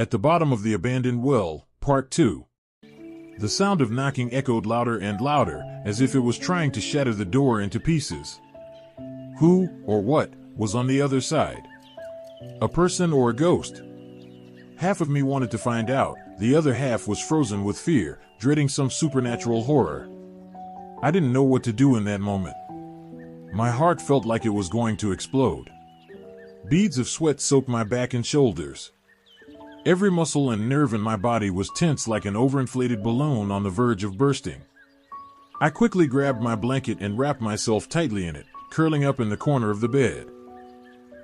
At the bottom of the abandoned well, Part 2. The sound of knocking echoed louder and louder, as if it was trying to shatter the door into pieces. Who, or what, was on the other side? A person or a ghost? Half of me wanted to find out, the other half was frozen with fear, dreading some supernatural horror. I didn't know what to do in that moment. My heart felt like it was going to explode. Beads of sweat soaked my back and shoulders. Every muscle and nerve in my body was tense like an overinflated balloon on the verge of bursting. I quickly grabbed my blanket and wrapped myself tightly in it, curling up in the corner of the bed.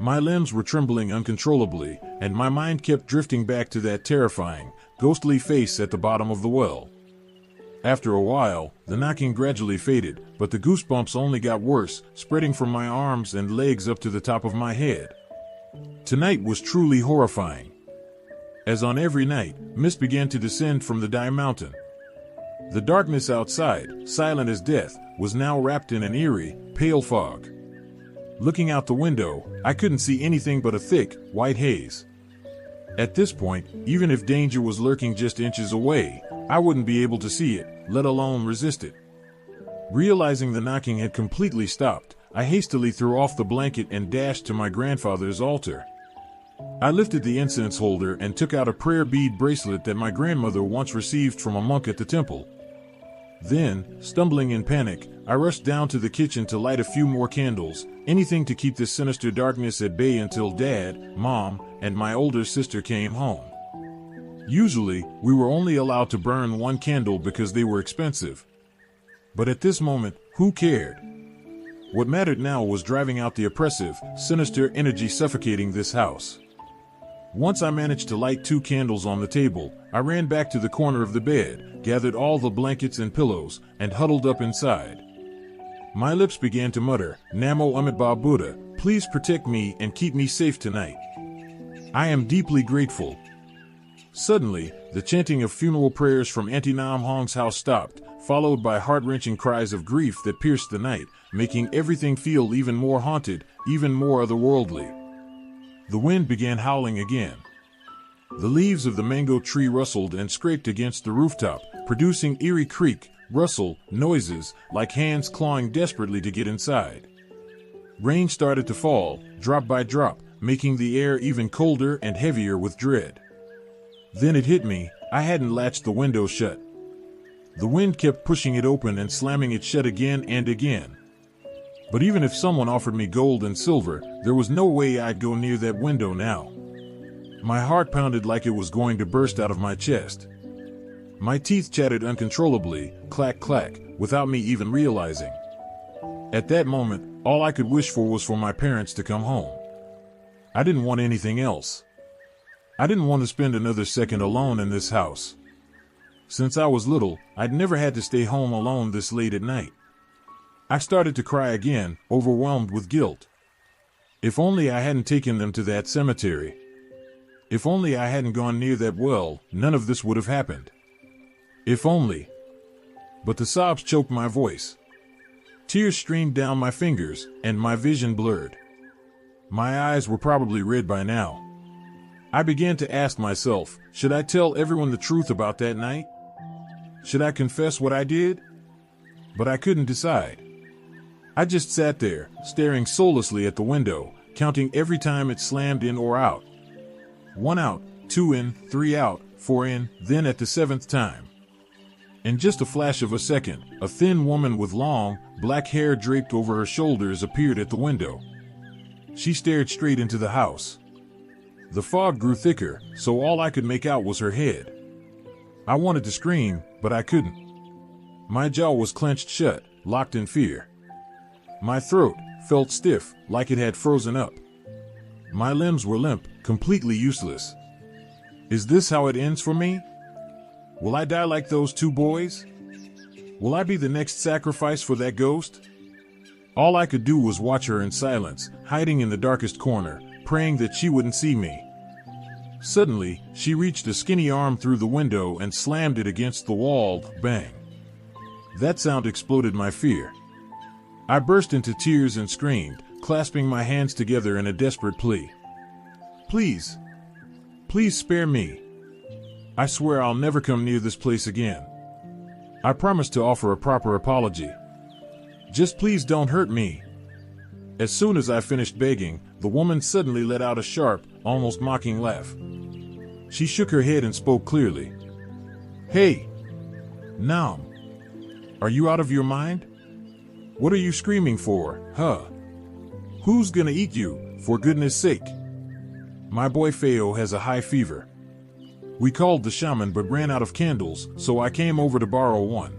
My limbs were trembling uncontrollably, and my mind kept drifting back to that terrifying, ghostly face at the bottom of the well. After a while, the knocking gradually faded, but the goosebumps only got worse, spreading from my arms and legs up to the top of my head. Tonight was truly horrifying. As on every night, mist began to descend from the Dai Mountain. The darkness outside, silent as death, was now wrapped in an eerie, pale fog. Looking out the window, I couldn't see anything but a thick, white haze. At this point, even if danger was lurking just inches away, I wouldn't be able to see it, let alone resist it. Realizing the knocking had completely stopped, I hastily threw off the blanket and dashed to my grandfather's altar. I lifted the incense holder and took out a prayer bead bracelet that my grandmother once received from a monk at the temple. Then, stumbling in panic, I rushed down to the kitchen to light a few more candles, anything to keep this sinister darkness at bay until Dad, Mom, and my older sister came home. Usually, we were only allowed to burn one candle because they were expensive. But at this moment, who cared? What mattered now was driving out the oppressive, sinister energy suffocating this house. Once I managed to light 2 candles on the table, I ran back to the corner of the bed, gathered all the blankets and pillows, and huddled up inside. My lips began to mutter, Namo Amitabha Buddha, please protect me and keep me safe tonight. I am deeply grateful. Suddenly, the chanting of funeral prayers from Auntie Nam Hong's house stopped, followed by heart-wrenching cries of grief that pierced the night, making everything feel even more haunted, even more otherworldly. The wind began howling again. The leaves of the mango tree rustled and scraped against the rooftop, producing eerie creak, rustle, noises, like hands clawing desperately to get inside. Rain started to fall, drop by drop, making the air even colder and heavier with dread. Then it hit me, I hadn't latched the window shut. The wind kept pushing it open and slamming it shut again and again. But even if someone offered me gold and silver, there was no way I'd go near that window now. My heart pounded like it was going to burst out of my chest. My teeth chattered uncontrollably, clack clack, without me even realizing. At that moment, all I could wish for was for my parents to come home. I didn't want anything else. I didn't want to spend another second alone in this house. Since I was little, I'd never had to stay home alone this late at night. I started to cry again, overwhelmed with guilt. If only I hadn't taken them to that cemetery. If only I hadn't gone near that well, none of this would have happened. If only. But the sobs choked my voice. Tears streamed down my fingers, and my vision blurred. My eyes were probably red by now. I began to ask myself, should I tell everyone the truth about that night? Should I confess what I did? But I couldn't decide. I just sat there, staring soullessly at the window, counting every time it slammed in or out. 1 out, 2 in, 3 out, 4 in, then at the 7th time. In just a flash of a second, a thin woman with long, black hair draped over her shoulders appeared at the window. She stared straight into the house. The fog grew thicker, so all I could make out was her head. I wanted to scream, but I couldn't. My jaw was clenched shut, locked in fear. My throat felt stiff, like it had frozen up. My limbs were limp, completely useless. Is this how it ends for me? Will I die like those 2 boys? Will I be the next sacrifice for that ghost? All I could do was watch her in silence, hiding in the darkest corner, praying that she wouldn't see me. Suddenly, she reached a skinny arm through the window and slammed it against the wall, bang. That sound exploded my fear. I burst into tears and screamed, clasping my hands together in a desperate plea. Please, please spare me. I swear I'll never come near this place again. I promise to offer a proper apology. Just please don't hurt me." As soon as I finished begging, the woman suddenly let out a sharp, almost mocking laugh. She shook her head and spoke clearly. "Hey, Nam, are you out of your mind? What are you screaming for, huh? Who's gonna eat you, for goodness sake? My boy Feo has a high fever. We called the shaman but ran out of candles, so I came over to borrow one.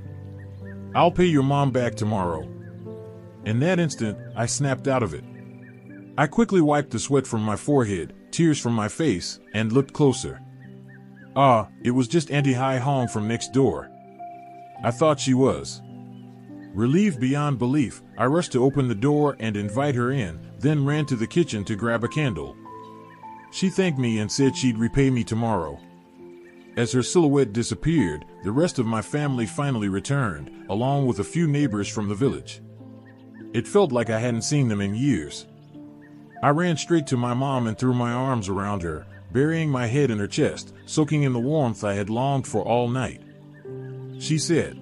I'll pay your mom back tomorrow." In that instant, I snapped out of it. I quickly wiped the sweat from my forehead, tears from my face, and looked closer. It was just Auntie Hai Hong from next door. I thought she was. Relieved beyond belief, I rushed to open the door and invite her in, then ran to the kitchen to grab a candle. She thanked me and said she'd repay me tomorrow. As her silhouette disappeared, the rest of my family finally returned, along with a few neighbors from the village. It felt like I hadn't seen them in years. I ran straight to my mom and threw my arms around her, burying my head in her chest, soaking in the warmth I had longed for all night. She said,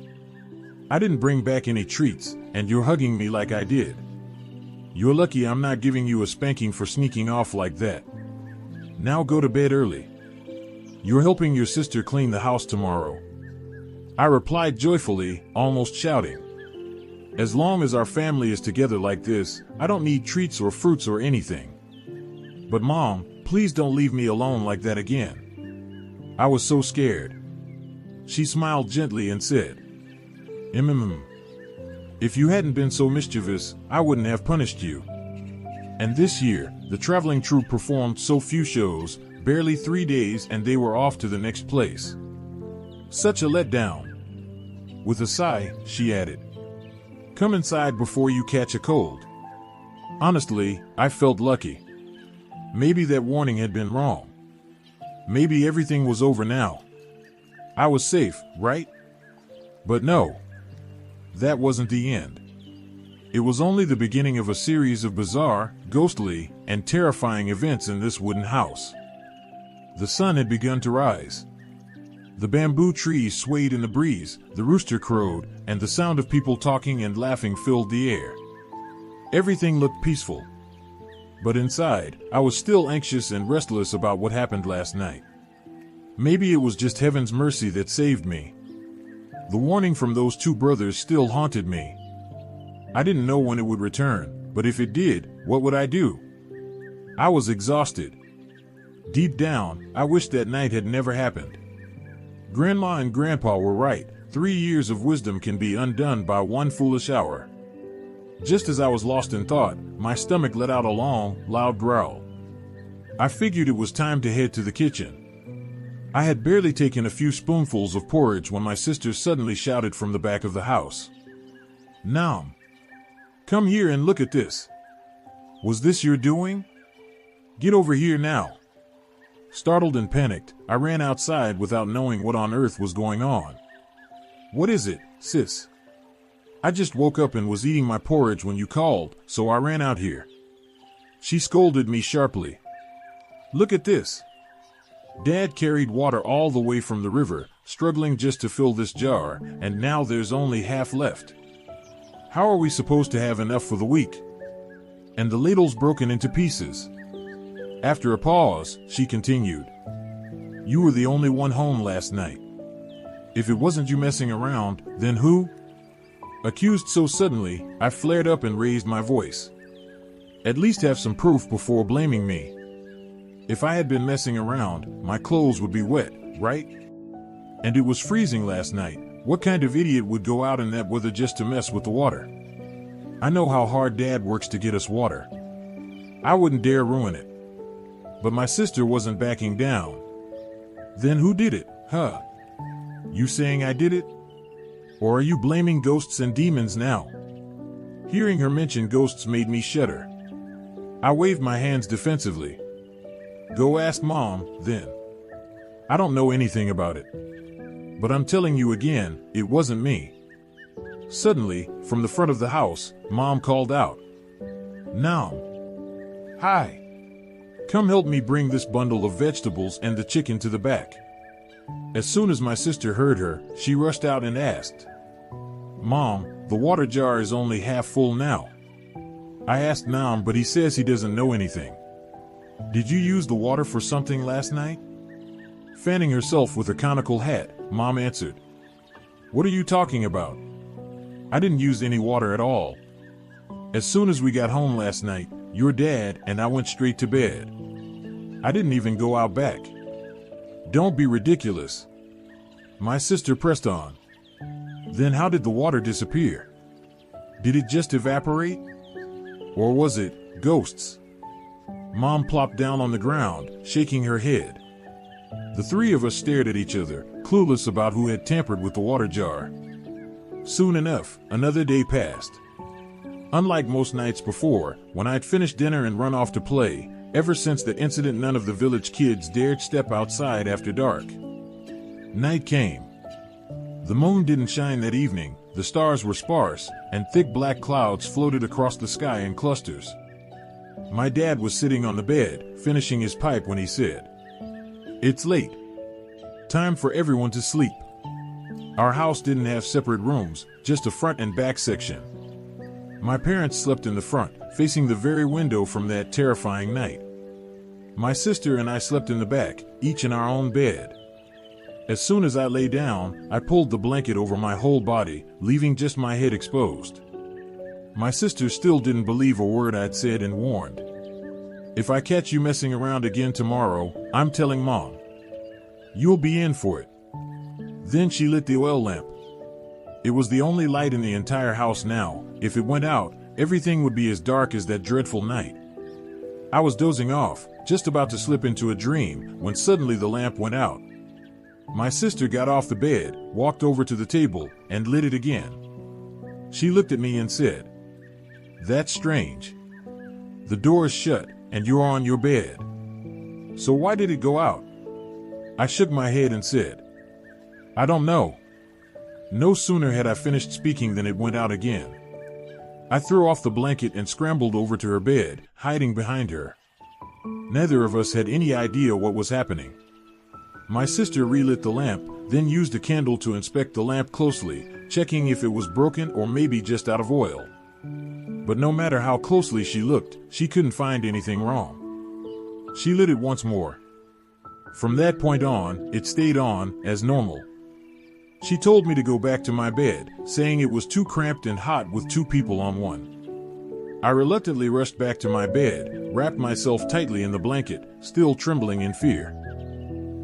"I didn't bring back any treats, and you're hugging me like I did. You're lucky I'm not giving you a spanking for sneaking off like that. Now go to bed early. You're helping your sister clean the house tomorrow." I replied joyfully, almost shouting, "As long as our family is together like this, I don't need treats or fruits or anything. But Mom, please don't leave me alone like that again. I was so scared." She smiled gently and said, If you hadn't been so mischievous, I wouldn't have punished you." And this year, the traveling troupe performed so few shows, barely 3 days, and they were off to the next place. Such a letdown. With a sigh, she added, "Come inside before you catch a cold." Honestly, I felt lucky. Maybe that warning had been wrong. Maybe everything was over now. I was safe, right? But no. That wasn't the end. It was only the beginning of a series of bizarre, ghostly, and terrifying events in this wooden house. The sun had begun to rise. The bamboo trees swayed in the breeze, the rooster crowed, and the sound of people talking and laughing filled the air. Everything looked peaceful. But inside, I was still anxious and restless about what happened last night. Maybe it was just heaven's mercy that saved me. The warning from those two brothers still haunted me. I didn't know when it would return, but if it did, what would I do? I was exhausted. Deep down, I wished that night had never happened. Grandma and Grandpa were right. 3 years of wisdom can be undone by one foolish hour. Just as I was lost in thought, my stomach let out a long, loud growl. I figured it was time to head to the kitchen. I had barely taken a few spoonfuls of porridge when my sister suddenly shouted from the back of the house, "Nam, come here and look at this. Was this your doing? Get over here now." Startled and panicked, I ran outside without knowing what on earth was going on. "What is it, sis?" "I just woke up and was eating my porridge when you called, so I ran out here." She scolded me sharply. "Look at this. Dad carried water all the way from the river, struggling just to fill this jar, and now there's only half left. How are we supposed to have enough for the week? And the ladle's broken into pieces." After a pause, she continued, "You were the only one home last night. If it wasn't you messing around, then who?" Accused so suddenly, I flared up and raised my voice. "At least have some proof before blaming me. If I had been messing around, my clothes would be wet, right? And it was freezing last night. What kind of idiot would go out in that weather just to mess with the water? I know how hard Dad works to get us water. I wouldn't dare ruin it." But my sister wasn't backing down. "Then who did it, huh? You saying I did it? Or are you blaming ghosts and demons now?" Hearing her mention ghosts made me shudder. I waved my hands defensively. "Go ask Mom, then. I don't know anything about it. But I'm telling you again, it wasn't me." Suddenly, from the front of the house, Mom called out, "Nam. Hi. Come help me bring this bundle of vegetables and the chicken to the back." As soon as my sister heard her, she rushed out and asked, "Mom, the water jar is only half full now." I asked Mom, but he says he doesn't know anything. "Did you use the water for something last night?" Fanning herself with a conical hat, Mom answered, "What are you talking about? I didn't use any water at all. As soon as we got home last night, your dad and I went straight to bed. I didn't even go out back." "Don't be ridiculous." My sister pressed on. "Then how did the water disappear? Did it just evaporate? Or was it ghosts?" Mom plopped down on the ground, shaking her head. The three of us stared at each other, clueless about who had tampered with the water jar. Soon enough, another day passed. Unlike most nights before, when I'd finished dinner and run off to play, ever since that incident none of the village kids dared step outside after dark. Night came. The moon didn't shine that evening, the stars were sparse, and thick black clouds floated across the sky in clusters. My dad was sitting on the bed, finishing his pipe when he said, "It's late. Time for everyone to sleep." Our house didn't have separate rooms, just a front and back section. My parents slept in the front, facing the very window from that terrifying night. My sister and I slept in the back, each in our own bed. As soon as I lay down, I pulled the blanket over my whole body, leaving just my head exposed. My sister still didn't believe a word I'd said and warned, "If I catch you messing around again tomorrow, I'm telling Mom. You'll be in for it." Then she lit the oil lamp. It was the only light in the entire house now. If it went out, everything would be as dark as that dreadful night. I was dozing off, just about to slip into a dream, when suddenly the lamp went out. My sister got off the bed, walked over to the table, and lit it again. She looked at me and said, "That's strange. The door is shut, and you're on your bed. So why did it go out?" I shook my head and said, "I don't know." No sooner had I finished speaking than it went out again. I threw off the blanket and scrambled over to her bed, hiding behind her. Neither of us had any idea what was happening. My sister relit the lamp, then used a candle to inspect the lamp closely, checking if it was broken or maybe just out of oil. But no matter how closely she looked, she couldn't find anything wrong. She lit it once more. From that point on, it stayed on, as normal. She told me to go back to my bed, saying it was too cramped and hot with two people on one. I reluctantly rushed back to my bed, wrapped myself tightly in the blanket, still trembling in fear.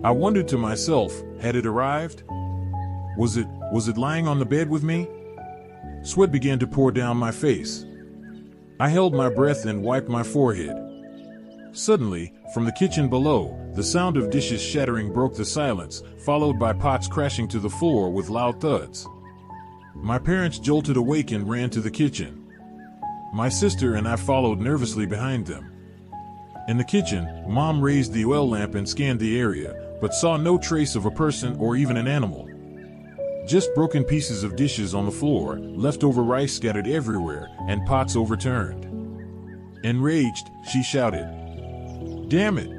I wondered to myself, had it arrived? Was it lying on the bed with me? Sweat began to pour down my face. I held my breath and wiped my forehead. Suddenly, from the kitchen below, the sound of dishes shattering broke the silence, followed by pots crashing to the floor with loud thuds. My parents jolted awake and ran to the kitchen. My sister and I followed nervously behind them. In the kitchen, Mom raised the oil lamp and scanned the area, but saw no trace of a person or even an animal. Just broken pieces of dishes on the floor, leftover rice scattered everywhere, and pots overturned. Enraged, she shouted, "Damn it!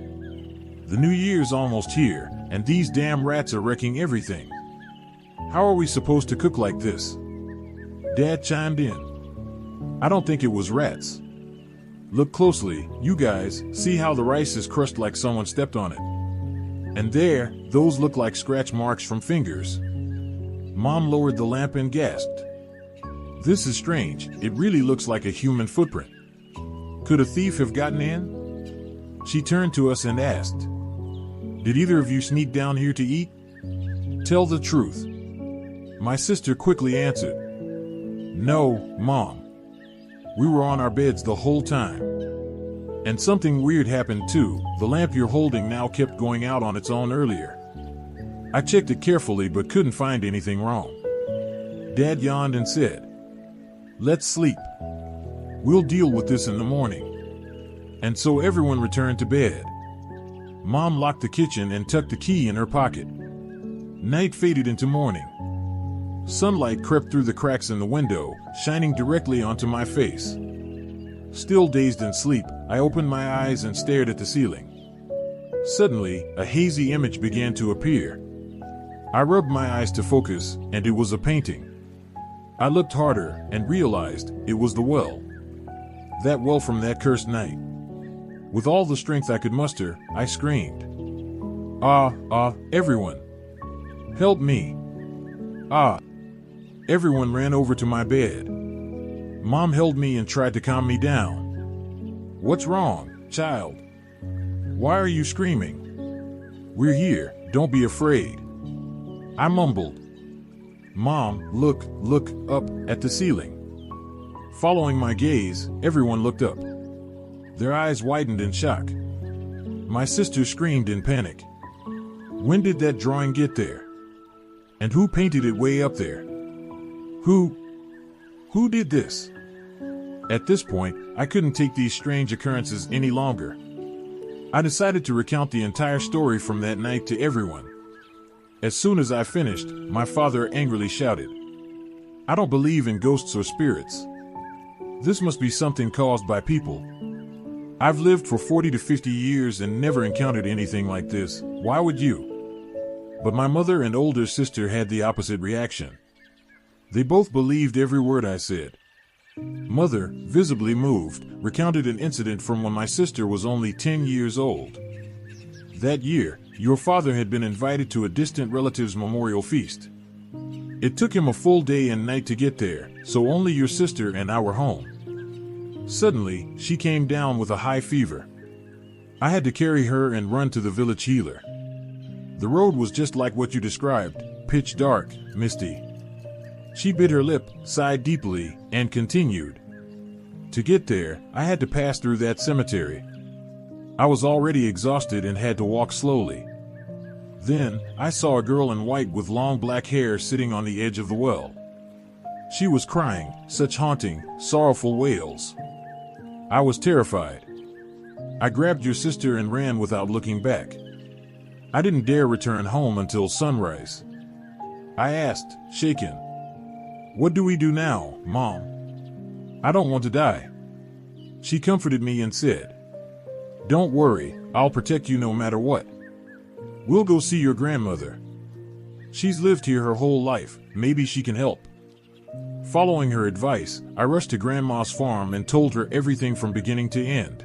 The new year's almost here, and these damn rats are wrecking everything. How are we supposed to cook like this?" Dad chimed in. "I don't think it was rats. Look closely, you guys, see how the rice is crushed like someone stepped on it. And there, those look like scratch marks from fingers." Mom lowered the lamp and gasped. "This is strange, it really looks like a human footprint. Could a thief have gotten in?" She turned to us and asked, "Did either of you sneak down here to eat? Tell the truth." My sister quickly answered, "No, Mom. We were on our beds the whole time. And something weird happened too. The lamp you're holding now kept going out on its own earlier. I checked it carefully but couldn't find anything wrong." Dad yawned and said, "Let's sleep. We'll deal with this in the morning." And so everyone returned to bed. Mom locked the kitchen and tucked the key in her pocket. Night faded into morning. Sunlight crept through the cracks in the window, shining directly onto my face. Still dazed in sleep, I opened my eyes and stared at the ceiling. Suddenly, a hazy image began to appear. I rubbed my eyes to focus, and it was a painting. I looked harder and realized it was the well. That well from that cursed night. With all the strength I could muster, I screamed. Everyone! Help me! Ah! Everyone ran over to my bed. Mom held me and tried to calm me down. What's wrong, child? Why are you screaming? We're here, don't be afraid. I mumbled. Mom, look up at the ceiling. Following my gaze, everyone looked up. Their eyes widened in shock. My sister screamed in panic. When did that drawing get there? And who painted it way up there? Who did this? At this point, I couldn't take these strange occurrences any longer. I decided to recount the entire story from that night to everyone. As soon as I finished, my father angrily shouted, "I don't believe in ghosts or spirits. This must be something caused by people. I've lived for 40 to 50 years and never encountered anything like this. Why would you?" But my mother and older sister had the opposite reaction. They both believed every word I said. Mother, visibly moved, recounted an incident from when my sister was only 10 years old. That year, your father had been invited to a distant relative's memorial feast. It took him a full day and night to get there, so only your sister and I were home. Suddenly, she came down with a high fever. I had to carry her and run to the village healer. The road was just like what you described, pitch dark, misty. She bit her lip, sighed deeply, and continued. To get there, I had to pass through that cemetery. I was already exhausted and had to walk slowly. Then, I saw a girl in white with long black hair sitting on the edge of the well. She was crying, such haunting, sorrowful wails. I was terrified. I grabbed your sister and ran without looking back. I didn't dare return home until sunrise. I asked, shaken, "What do we do now, Mom? I don't want to die." She comforted me and said, "Don't worry, I'll protect you no matter what. We'll go see your grandmother. She's lived here her whole life, maybe she can help." Following her advice, I rushed to Grandma's farm and told her everything from beginning to end.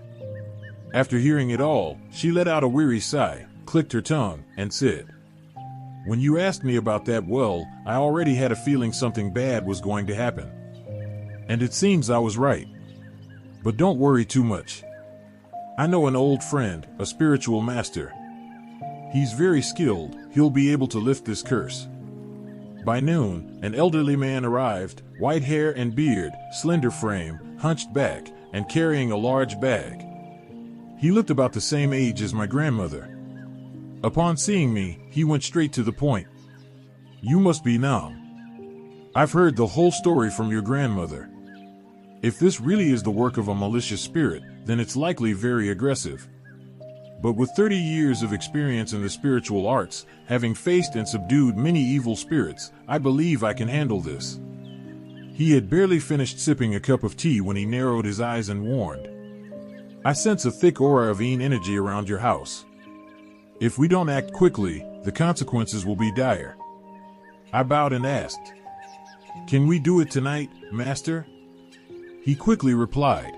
After hearing it all, she let out a weary sigh, clicked her tongue, and said, "When you asked me about that well, I already had a feeling something bad was going to happen. And it seems I was right. But don't worry too much. I know an old friend, a spiritual master. He's very skilled, he'll be able to lift this curse." By noon, an elderly man arrived, white hair and beard, slender frame, hunched back, and carrying a large bag. He looked about the same age as my grandmother. Upon seeing me, he went straight to the point. "You must be Nam. I've heard the whole story from your grandmother. If this really is the work of a malicious spirit, then it's likely very aggressive. But with 30 years of experience in the spiritual arts, having faced and subdued many evil spirits, I believe I can handle this." He had barely finished sipping a cup of tea when he narrowed his eyes and warned, "I sense a thick aura of Yin energy around your house. If we don't act quickly, the consequences will be dire." I bowed and asked, "Can we do it tonight, Master?" He quickly replied,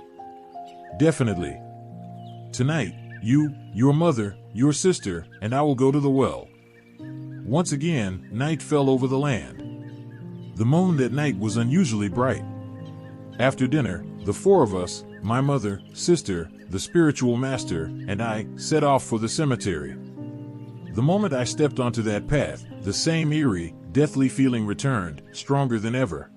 "Definitely. Tonight, you, your mother, your sister, and I will go to the well." Once again, night fell over the land. The moon that night was unusually bright. After dinner, the four of us, my mother, sister, the spiritual master, and I, set off for the cemetery. The moment I stepped onto that path, the same eerie, deathly feeling returned, stronger than ever.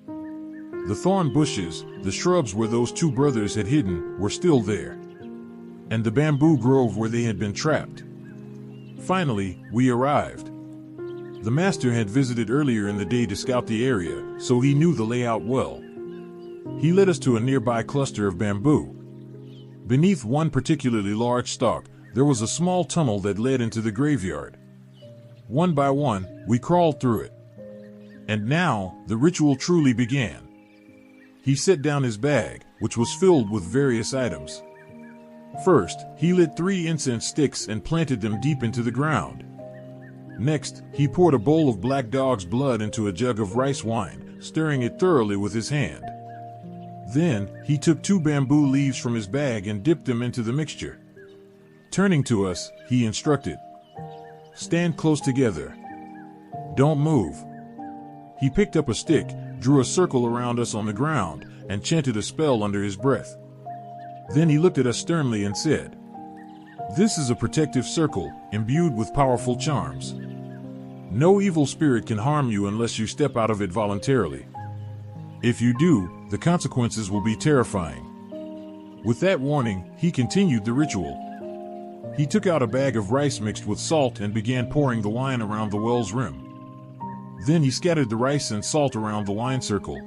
The thorn bushes, the shrubs where those two brothers had hidden, were still there. And the bamboo grove where they had been trapped. Finally, we arrived. The master had visited earlier in the day to scout the area, so he knew the layout well. He led us to a nearby cluster of bamboo. Beneath one particularly large stalk, there was a small tunnel that led into the graveyard. One by one, we crawled through it. And now, the ritual truly began. He set down his bag, which was filled with various items. First, he lit 3 incense sticks and planted them deep into the ground. Next, he poured a bowl of black dog's blood into a jug of rice wine, stirring it thoroughly with his hand. Then, he took 2 bamboo leaves from his bag and dipped them into the mixture. Turning to us, he instructed, "Stand close together. Don't move." He picked up a stick, drew a circle around us on the ground, and chanted a spell under his breath. Then he looked at us sternly and said, "This is a protective circle, imbued with powerful charms. No evil spirit can harm you unless you step out of it voluntarily. If you do, the consequences will be terrifying." With that warning, he continued the ritual. He took out a bag of rice mixed with salt and began pouring the wine around the well's rim. Then he scattered the rice and salt around the wine circle.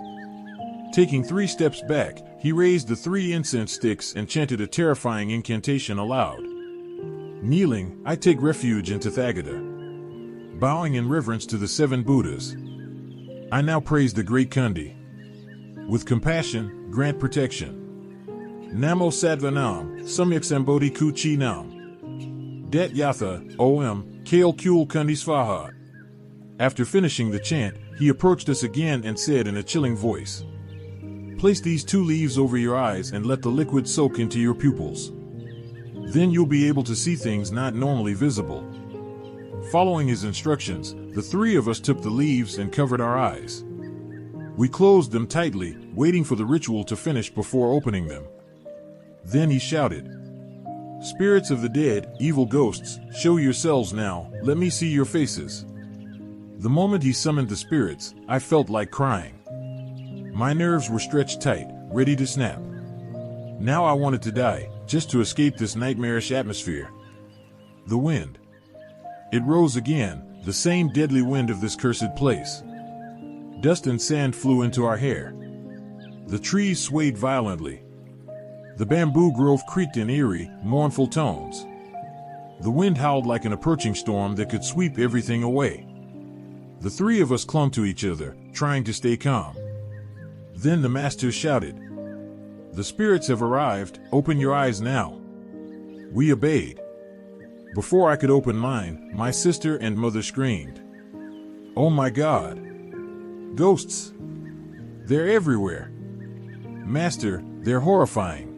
Taking 3 steps back, he raised the 3 incense sticks and chanted a terrifying incantation aloud. Kneeling, I take refuge in Tathagata. Bowing in reverence to the 7 Buddhas, I now praise the Great Kundi. With compassion, grant protection. Namo Sattva Nam, Samyak Sambodhi Ku Chi Nam. Dat Yatha, Om, Kale Kul Kundi Svaha. After finishing the chant, he approached us again and said in a chilling voice, "Place these 2 leaves over your eyes and let the liquid soak into your pupils. Then you'll be able to see things not normally visible." Following his instructions, the 3 of us took the leaves and covered our eyes. We closed them tightly, waiting for the ritual to finish before opening them. Then he shouted, "Spirits of the dead, evil ghosts, show yourselves now, let me see your faces." The moment he summoned the spirits, I felt like crying. My nerves were stretched tight, ready to snap. Now I wanted to die, just to escape this nightmarish atmosphere. The wind. It rose again, the same deadly wind of this cursed place. Dust and sand flew into our hair. The trees swayed violently. The bamboo grove creaked in eerie, mournful tones. The wind howled like an approaching storm that could sweep everything away. The 3 of us clung to each other, trying to stay calm. Then the master shouted, "The spirits have arrived, open your eyes now." We obeyed. Before I could open mine, my sister and mother screamed, "Oh my God! Ghosts! They're everywhere! Master, they're horrifying."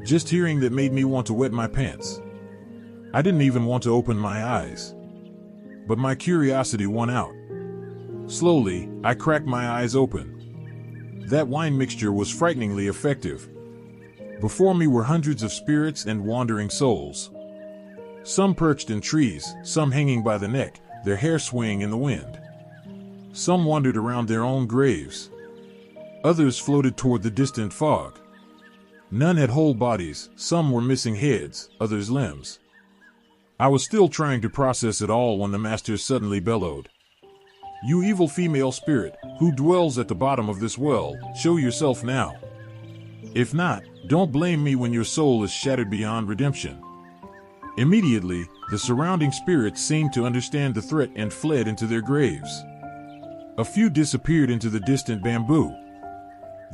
Just hearing that made me want to wet my pants. I didn't even want to open my eyes. But my curiosity won out. Slowly, I cracked my eyes open. That wine mixture was frighteningly effective. Before me were hundreds of spirits and wandering souls. Some perched in trees, some hanging by the neck, their hair swaying in the wind. Some wandered around their own graves. Others floated toward the distant fog. None had whole bodies, some were missing heads, others limbs. I was still trying to process it all when the master suddenly bellowed, "You evil female spirit, who dwells at the bottom of this well, show yourself now. If not, don't blame me when your soul is shattered beyond redemption." Immediately, the surrounding spirits seemed to understand the threat and fled into their graves. A few disappeared into the distant bamboo.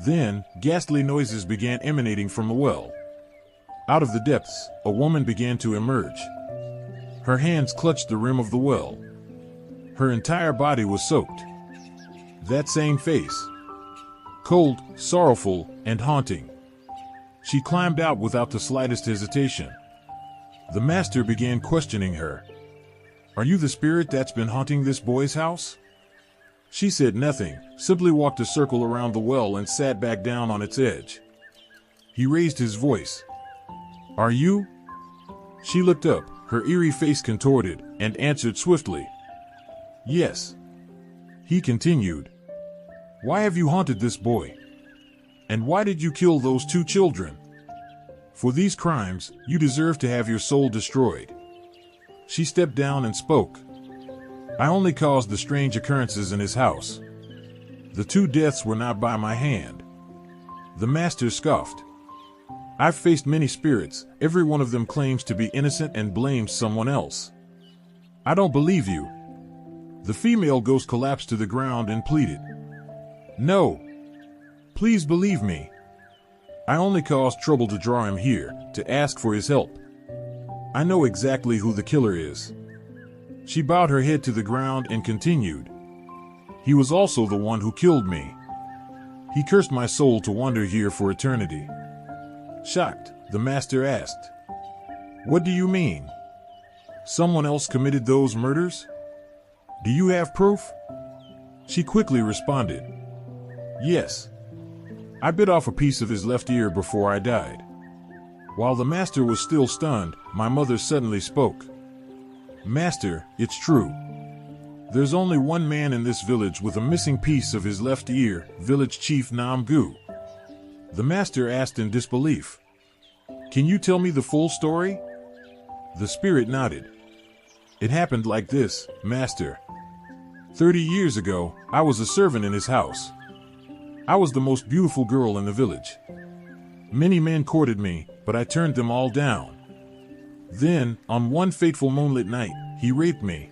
Then, ghastly noises began emanating from the well. Out of the depths, a woman began to emerge. Her hands clutched the rim of the well. Her entire body was soaked. That same face. Cold, sorrowful, and haunting. She climbed out without the slightest hesitation. The master began questioning her. "Are you the spirit that's been haunting this boy's house?" She said nothing, simply walked a circle around the well and sat back down on its edge. He raised his voice. "Are you?" She looked up, her eerie face contorted, and answered swiftly, "Yes." He continued, "Why have you haunted this boy? And why did you kill those 2 children? For these crimes, you deserve to have your soul destroyed." She stepped down and spoke. "I only caused the strange occurrences in his house. The 2 deaths were not by my hand." The master scoffed. "I've faced many spirits, every one of them claims to be innocent and blames someone else. I don't believe you." The female ghost collapsed to the ground and pleaded, "No. Please believe me. I only caused trouble to draw him here, to ask for his help. I know exactly who the killer is. She bowed her head to the ground and continued. He was also the one who killed me. He cursed my soul to wander here for eternity. Shocked, the master asked, "What do you mean? Someone else committed those murders? Do you have proof?" She quickly responded, "Yes. I bit off a piece of his left ear before I died." While the master was still stunned, my mother suddenly spoke. "Master, it's true. There's only one man in this village with a missing piece of his left ear, village chief Namgu." The master asked in disbelief, "Can you tell me the full story?" The spirit nodded. "It happened like this, master. 30 years ago, I was a servant in his house. I was the most beautiful girl in the village. Many men courted me, but I turned them all down. Then, on one fateful moonlit night, he raped me.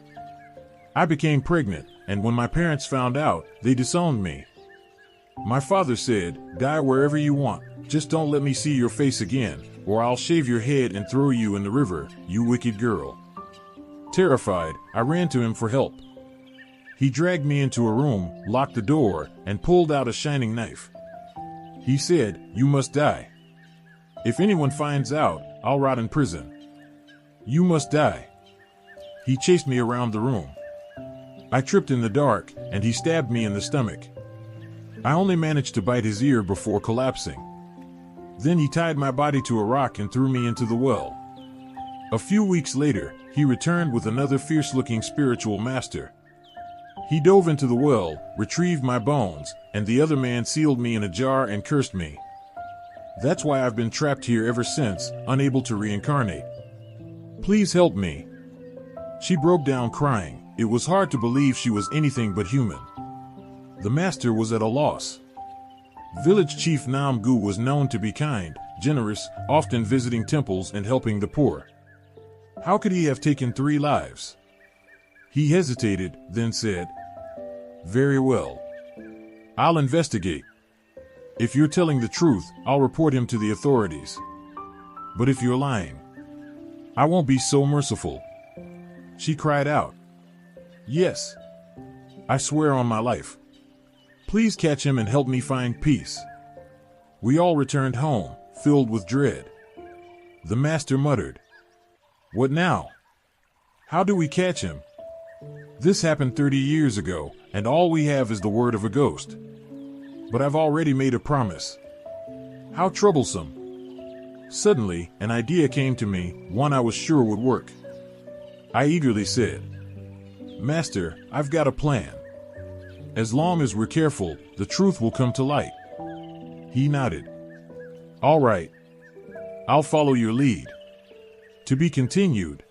I became pregnant, and when my parents found out, they disowned me. My father said, 'Die wherever you want, just don't let me see your face again, or I'll shave your head and throw you in the river, you wicked girl.' Terrified, I ran to him for help. He dragged me into a room, locked the door, and pulled out a shining knife. He said, 'You must die. If anyone finds out, I'll rot in prison. You must die.' He chased me around the room. I tripped in the dark, and he stabbed me in the stomach. I only managed to bite his ear before collapsing. Then he tied my body to a rock and threw me into the well. A few weeks later, he returned with another fierce-looking spiritual master. He dove into the well, retrieved my bones, and the other man sealed me in a jar and cursed me. That's why I've been trapped here ever since, unable to reincarnate. Please help me." She broke down crying. It was hard to believe she was anything but human. The master was at a loss. Village Chief Namgu was known to be kind, generous, often visiting temples and helping the poor. How could he have taken 3 lives? He hesitated, then said, "Very well. I'll investigate. If you're telling the truth, I'll report him to the authorities. But if you're lying, I won't be so merciful." She cried out, "Yes. I swear on my life. Please catch him and help me find peace." We all returned home, filled with dread. The master muttered, "What now? How do we catch him? This happened 30 years ago, and all we have is the word of a ghost. But I've already made a promise. How troublesome." Suddenly, an idea came to me, one I was sure would work. I eagerly said, "Master, I've got a plan. As long as we're careful, the truth will come to light." He nodded. "All right. I'll follow your lead." To be continued.